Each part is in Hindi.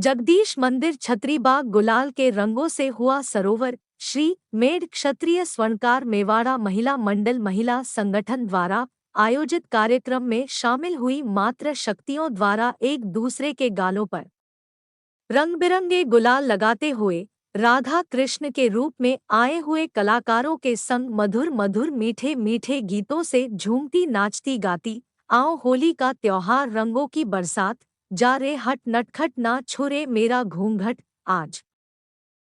जगदीश मंदिर छतरीबाग गुलाल के रंगों से हुआ सरोवर। श्री मेड क्षत्रिय स्वर्णकार मेवाड़ा महिला मंडल महिला संगठन द्वारा आयोजित कार्यक्रम में शामिल हुई मातृ शक्तियों द्वारा एक दूसरे के गालों पर रंग बिरंगे गुलाल लगाते हुए राधा कृष्ण के रूप में आए हुए कलाकारों के संग मधुर मधुर मीठे मीठे गीतों से झूमती नाचती गाती आओ होली का त्योहार रंगों की बरसात जा रे हट नटखट ना छुरे मेरा घूंघट आज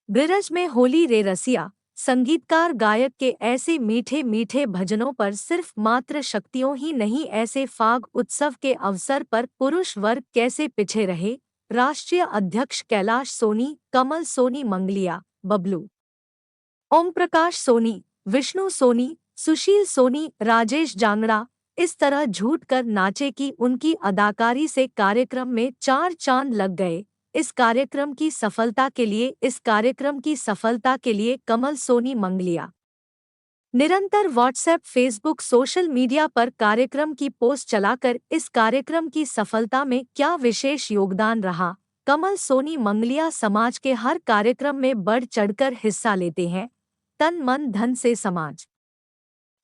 ब्रज में होली रे रसिया। संगीतकार गायक के ऐसे मीठे मीठे भजनों पर सिर्फ मात्र शक्तियों ही नहीं ऐसे फाग उत्सव के अवसर पर पुरुष वर्ग कैसे पीछे रहे। राष्ट्रीय अध्यक्ष कैलाश सोनी, कमल सोनी मंगलिया, बबलू ओम प्रकाश सोनी, विष्णु सोनी, सुशील सोनी, राजेश जांगड़ा इस तरह झूठ कर नाचे कि उनकी अदाकारी से कार्यक्रम में चार चांद लग गए। इस कार्यक्रम की सफलता के लिए कमल सोनी मंगलिया निरंतर व्हाट्सएप फेसबुक सोशल मीडिया पर कार्यक्रम की पोस्ट चलाकर इस कार्यक्रम की सफलता में क्या विशेष योगदान रहा। कमल सोनी मंगलिया समाज के हर कार्यक्रम में बढ़ चढ़कर हिस्सा लेते हैं। तन मन धन से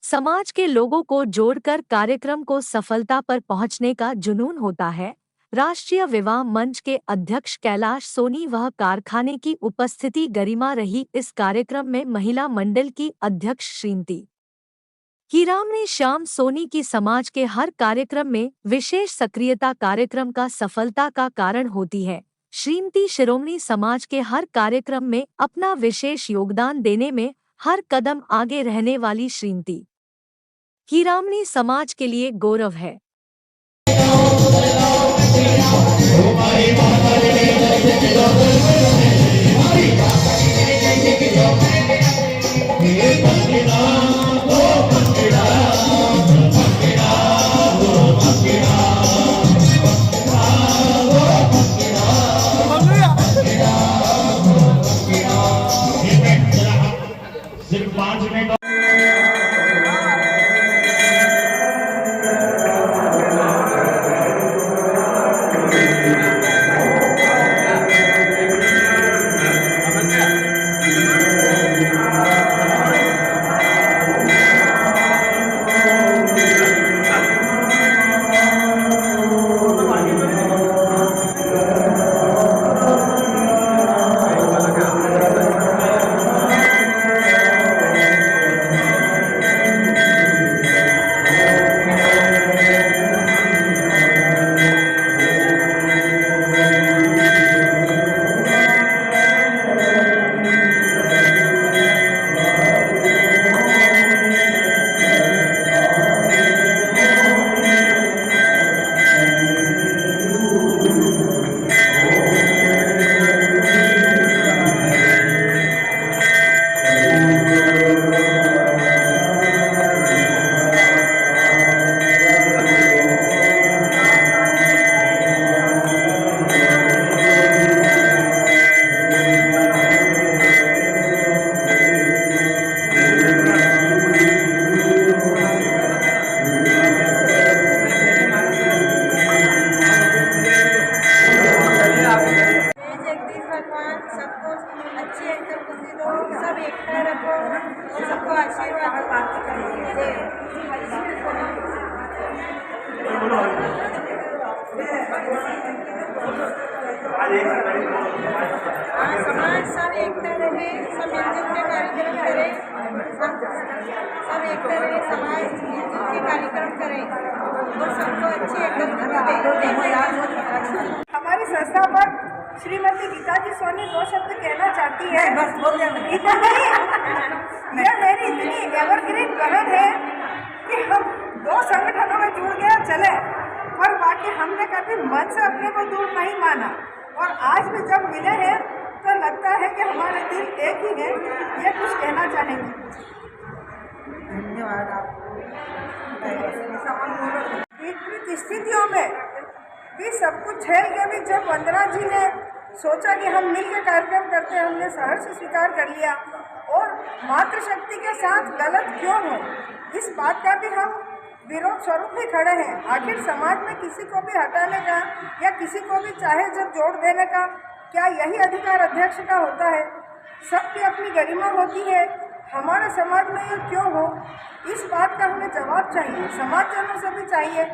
समाज के लोगों को जोड़कर कार्यक्रम को सफलता पर पहुंचने का जुनून होता है। राष्ट्रीय विवाह मंच के अध्यक्ष कैलाश सोनी वह कारखाने की उपस्थिति गरिमा रही। इस कार्यक्रम में महिला मंडल की अध्यक्ष श्रीमती हीरामणी श्याम सोनी की समाज के हर कार्यक्रम में विशेष सक्रियता कार्यक्रम का सफलता का कारण होती है। श्रीमती शिरोमणि समाज के हर कार्यक्रम में अपना विशेष योगदान देने में हर कदम आगे रहने वाली श्रीमती हीरामणी समाज के लिए गौरव है। सिर्फ 5 मिनट सब एकता रखो और सबको आशीर्वाद समाज सब एकता रहे, सब मिलजुल के कार्यक्रम करे, सब एकता रहे, समाज मिलजुल के कार्यक्रम करे और सबको अच्छी हमारी संस्था पर श्रीमती गीताजी सोनी 2 शब्द कहना चाहती है। बस बोल यह मेरी इतनी एवरग्रीन बहन है कि हम 2 संगठनों में जुड़ गए चले, पर बाकी हमने कभी मन से अपने को दूर नहीं माना और आज भी जब मिले हैं तो लगता है कि हमारे दिल एक ही है। ये कुछ कहना चाहेंगे। धन्यवाद आपको। विपरीत स्थितियों में भी सब कुछ झेल के भी जब वंदना जी ने सोचा कि हम मिल के कार्यक्रम करते हैं, हमने सहर्ष स्वीकार कर लिया और मातृशक्ति के साथ गलत क्यों हो इस बात का भी हम विरोध स्वरूप ही खड़े हैं। आखिर समाज में किसी को भी हटाने का या किसी को भी चाहे जब जोड़ देने का क्या यही अधिकार अध्यक्ष का होता है? सबकी अपनी गरिमा होती है, हमारे समाज में ये क्यों हो? इस बात का हमें जवाब चाहिए, समाजजनों से भी चाहिए,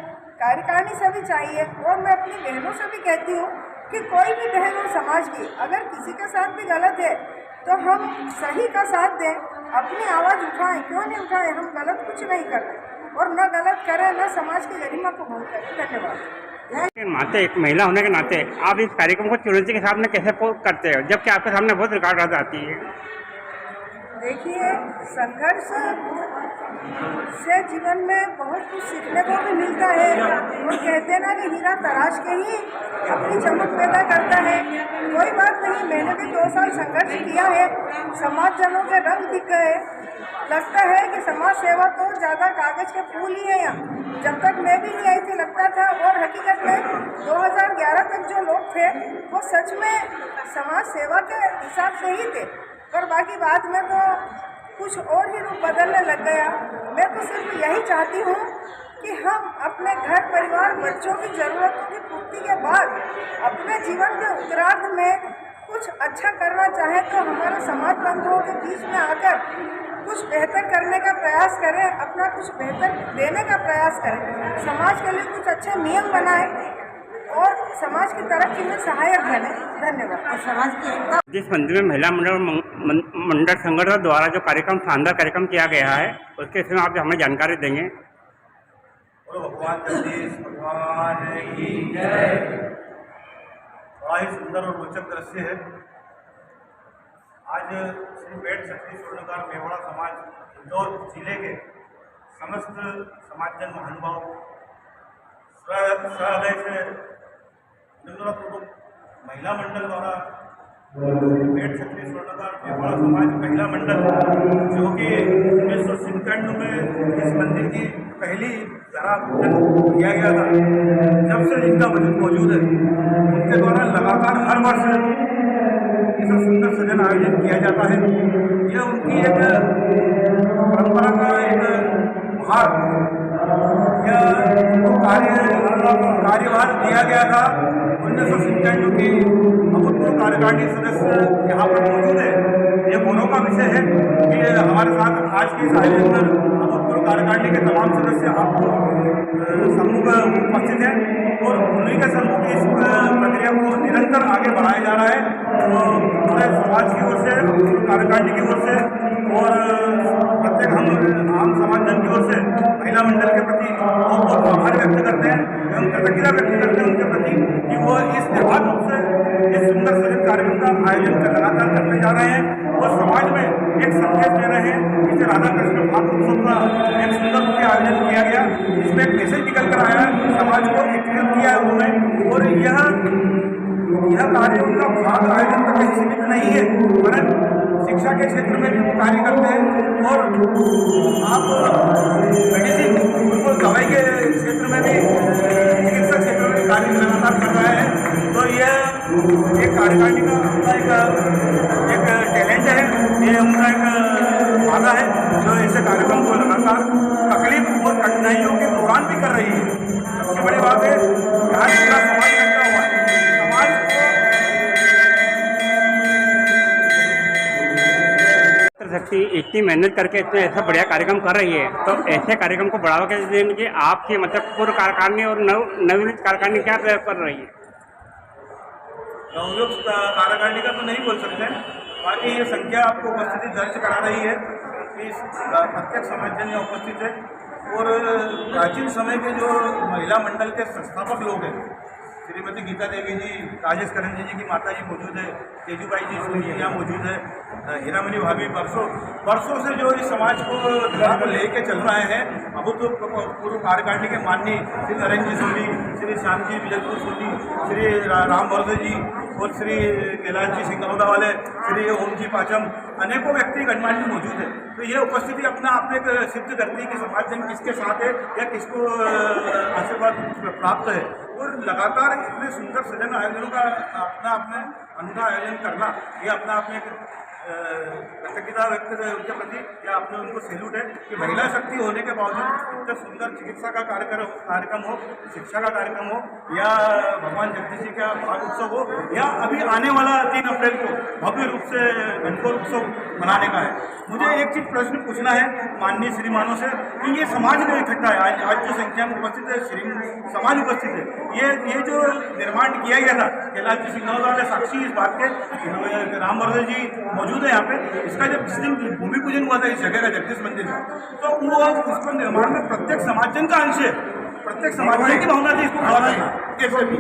कार्यकारिणी से भी चाहिए। और मैं अपनी बहनों से भी कहती हूँ कि कोई भी बहन हो समाज की, अगर किसी के साथ भी गलत है तो हम सही का साथ दें, अपनी आवाज़ उठाएं। क्यों नहीं उठाएं? हम गलत कुछ नहीं कर रहे और न गलत करें, न समाज की गरिमा को भंग करें। धन्यवाद। नाते एक महिला होने के नाते आप इस कार्यक्रम को चुनौती के साथ में कैसे करते हो, जबकि आपके सामने बहुत रिकॉर्ड आती है? देखिए, संघर्ष से जीवन में बहुत कुछ सीखने को भी मिलता है। और कहते हैं ना कि हीरा तराश के ही अपनी चमक पैदा करता है। कोई बात नहीं, मैंने भी 2 साल संघर्ष किया है, समाजजनों के रंग दिख गए। लगता है कि समाज सेवा तो ज़्यादा कागज़ के फूल ही है यहाँ। जब तक मैं भी नहीं आई थी लगता था, और हकीकत में 2011 तक जो लोग थे वो सच में समाज सेवा के हिसाब से ही थे, पर बाकी बाद में तो कुछ और ही रूप बदलने लग गया। मैं तो सिर्फ यही चाहती हूँ कि हम अपने घर परिवार बच्चों की ज़रूरतों की पूर्ति के बाद अपने जीवन के उत्तरार्ध में कुछ अच्छा करना चाहें तो हमारे समाज बंधुओं के बीच में आकर कुछ बेहतर करने का प्रयास करें, अपना कुछ बेहतर देने का प्रयास करें, समाज के लिए कुछ अच्छे नियम बनाएं और समाज की तरक्की में सहायक बने। धन्यवाद। और समाज की एकता। जिस मंदिर में महिला मंडल संगठन द्वारा जो कार्यक्रम, शानदार कार्यक्रम किया गया है, उसके विषय में आप हमें जानकारी देंगे? भगवान जगदीश भगवान की जय। बड़ा ही सुंदर और रोचक दृश्य है। आज श्री मेड क्षत्रिय स्वर्णकार मेवाड़ा समाज इंदौर जिले के समस्त समाजजन महानुभाव सहृदय से निम्नपूर्वक महिला मंडल द्वारा मेड क्षत्रिय स्वर्णकार मेवाड़ा समाज महिला मंडल, जो कि 1957 में इस मंदिर की पहली धरा पूजन किया गया था, जब से इनका वजूद मौजूद है, उनके द्वारा लगातार हर वर्ष ऐसा सुंदर सजन आयोजन किया जाता है। यह उनकी एक परंपरा का एक भार, यह उनको कार्यभार दिया गया था। 1997 की अभूतपूर्व कार्यकारिणी सदस्य यहाँ पर मौजूद है। ये गौरव का विषय है कि हमारे साथ आज के इस आयोजन में अभूतपूर्व कार्यकारिणी के तमाम सदस्य आपको सम्मुख उपस्थित हैं और उन्हीं के सम्मुख इस प्रक्रिया को निरंतर आगे बढ़ाया जा रहा है। तो पूरे समाज की ओर से, कार्यकारिणी की ओर से और प्रत्येक हम आम समाजजन की ओर से महिला मंडल के प्रति बहुत बहुत आभार व्यक्त करते हैं एवं कृतज्ञता व्यक्त करते हैं उनके प्रति कि वो इस निर्बाध रूप से इस सुंदर सजन कार्यक्रम का आयोजन लगातार करते जा रहे हैं और समाज में एक संदेश दे रहे हैं। इसे राधा कृष्ण भाव उत्सव का एक सुंदर रूप में आयोजन किया गया, इसमें एक मैसेज निकल कर आया है, समाज को एकत्रित किया है उन्होंने। और यह कार्य उनका भाग आयोजन तक कहीं सीमित नहीं है, परंतु शिक्षा के क्षेत्र में भी वो कार्य करते हैं और आप मेडिसिन, उनको दवाई के क्षेत्र में भी, चिकित्सा क्षेत्र में कार्य लगातार कर रहे हैं। तो यह एक कार्यकारिणी का उनका एक टैलेंट है, ये उनका एक वादा है जो ऐसे कार्यक्रम को लगातार तकलीफ और कठिनाइयों के दौरान भी कर रही है। सबसे बड़ी बात है यहाँ पूरा समाज इकट्ठा हुआ है, समाज को शक्ति इतनी मेहनत करके इतने ऐसा बढ़िया कार्यक्रम कर रही है, तो ऐसे कार्यक्रम को बढ़ावा के देने की आपकी मतलब पूर्व कार्यकारिणी और नवनियुक्त कार्यकारिणी क्या प्रयोग कर रही है? नवनियुक्त कार्यकारिणी का तो नहीं बोल सकते, बाकी ये संख्या आपको उपस्थिति दर्ज करा रही है कि प्रत्येक समाजजन यहाँ उपस्थित है। और प्राचीन समय के जो महिला मंडल के संस्थापक लोग हैं, श्रीमती गीता देवी जी, राजेश करण जी की माता जी मौजूद है, तेजूबाई जी सोनी यहाँ मौजूद है, हीरामणि भाभी वर्षों से जो इस समाज को धारा लेके चल रहे हैं। अभूतपूर्व कार्यकारिणी के माननीय श्री नरेंद्र जी सोनी, श्री श्याम जी विजयपुर सोनी, श्री राम भरत जी और श्री कैलाश जी सिंगरौदा वाले, श्री ओम जी पाचम, अनेकों व्यक्ति गणमान्य मौजूद है। तो ये उपस्थिति अपना आप में सिद्ध करती है कि समाजजन किसके साथ है या किसको आशीर्वाद प्राप्त है। और लगातार इतने सुंदर सजन आयोजनों का अपना अपने अनूठा आयोजन करना, ये अपना आप में कृतज्ञता व्यक्त उनके प्रति या अपने उनको सैल्यूट है कि महिला शक्ति होने के बावजूद इतना सुंदर चिकित्सा का कार्यक्रम हो, शिक्षा का कार्यक्रम हो, या भगवान जगदीश जी का भाग उत्सव हो, या अभी आने वाला 3 अप्रैल को भव्य रूप से गणगौर उत्सव मनाने का है। मुझे एक चीज प्रश्न पूछना है माननीय श्रीमानों से कि ये समाज को इकट्ठा है, आज जो संख्या में उपस्थित है समाज उपस्थित है, ये जो निर्माण किया गया था कैलाश जी सिंह वाले साक्षी इस बात के, रामवर्धन जी मौजूद है यहाँ पे, इसका जब जिस दिन भूमि पूजन हुआ था इस जगह का जगदीश मंदिर का, तो वो इसको निर्माण में प्रत्येक समाजजन का अंश है, प्रत्येक समाजजन की भावना थी इसको खड़ा करना, कैसे भी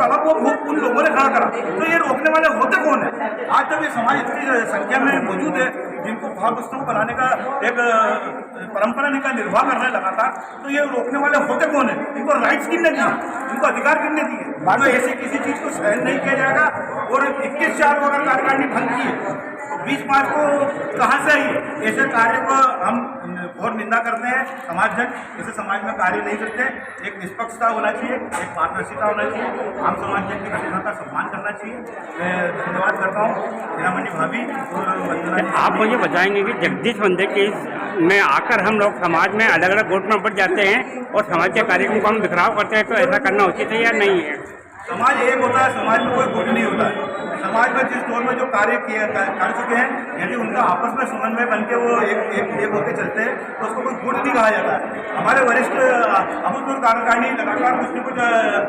तलब वो भूख उन लोगों ने खड़ा करा। तो ये रोकने वाले होते कौन है? आज जब ये समाज इतनी संख्या में मौजूद है जिनको भाग उत्सव बनाने का एक परंपरा का निर्वाह कर रहे हैं लगातार, तो ये रोकने वाले होते कौन है? इनको राइट्स किसने दिए, इनको अधिकार किसने दिए? तो ऐसी किसी चीज को सहन नहीं किया जाएगा। और 21/4 को अगर कार्यकारिणी भंग की है तो 20/5 को कहाँ से आई है? ऐसे कार्य को हम बहुत निंदा करते हैं। समाजजन ऐसे समाज में कार्य नहीं करते। एक निष्पक्षता होना चाहिए, एक पारदर्शिता होना चाहिए, आम समाजजन की घटना का सम्मान करना चाहिए। मैं धन्यवाद करता हूँ हीरामणि भाभी और वंदना। आप मुझे बताएंगे कि जगदीश मंदिर के में आकर हम लोग समाज में अलग अलग गुट में बढ़ जाते हैं और समाज के कार्यक्रम को हम बिखराव करते हैं, तो ऐसा करना उचित है या नहीं है? समाज एक होता है, समाज में कोई गुट नहीं होता है। समाज में जिस दौर में जो कार्य कर चुके हैं, यदि उनका आपस में समन्वय बन के वो एक होकर चलते हैं तो उसको कोई गुट नहीं कहा जाता है। हमारे वरिष्ठ अभूतपूर्व कार्यकारिणी लगातार कुछ न कुछ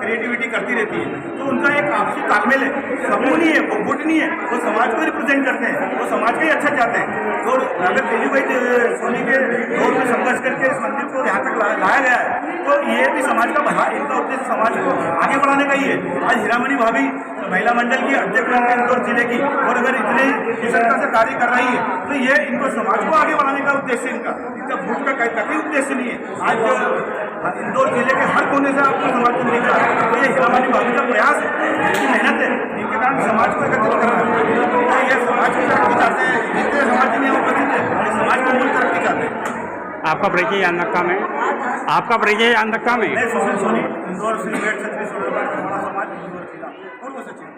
क्रिएटिविटी करती रहती है, तो उनका एक आपसी तालमेल है, समूह नहीं है, वो गुट नहीं है, वो समाज को रिप्रेजेंट करते हैं, वो समाज का ही अच्छा चाहते हैं। और अगर तेजूभाई सोनी के दौर में संघर्ष करके इस मंदिर को यहाँ तक लाया गया है, तो ये भी समाज का भला, इनका उद्देश्य समाज को आगे बढ़ाने का ही है। आज हीरामणि भाभी महिला मंडल की अध्यक्ष है इंदौर जिले की, और अगर इतने कुशलता से कार्य कर रही है तो ये इनको समाज को आगे बढ़ाने का उद्देश्य, इनका भूख का कभी उद्देश्य नहीं है। आज इंदौर जिले के हर कोने से आपको समाज को दिख रहा है, तो ये हीरामणि भाभी का प्रयास है, इनकी मेहनत है, इनके कारण समाज को एकत्रित कर रहा है। तो ये समाज की तरक्की चाहते हैं, जितने समाज में उपस्थित है समाज की मूल तरक्की चाहते हैं। आपका परिचय जान सकता मैं? आपका परिचय जान सकता मैं? सुशील सोनी, इंदौर श्री मेड क्षत्रिय समाज, पूर्व सचिव।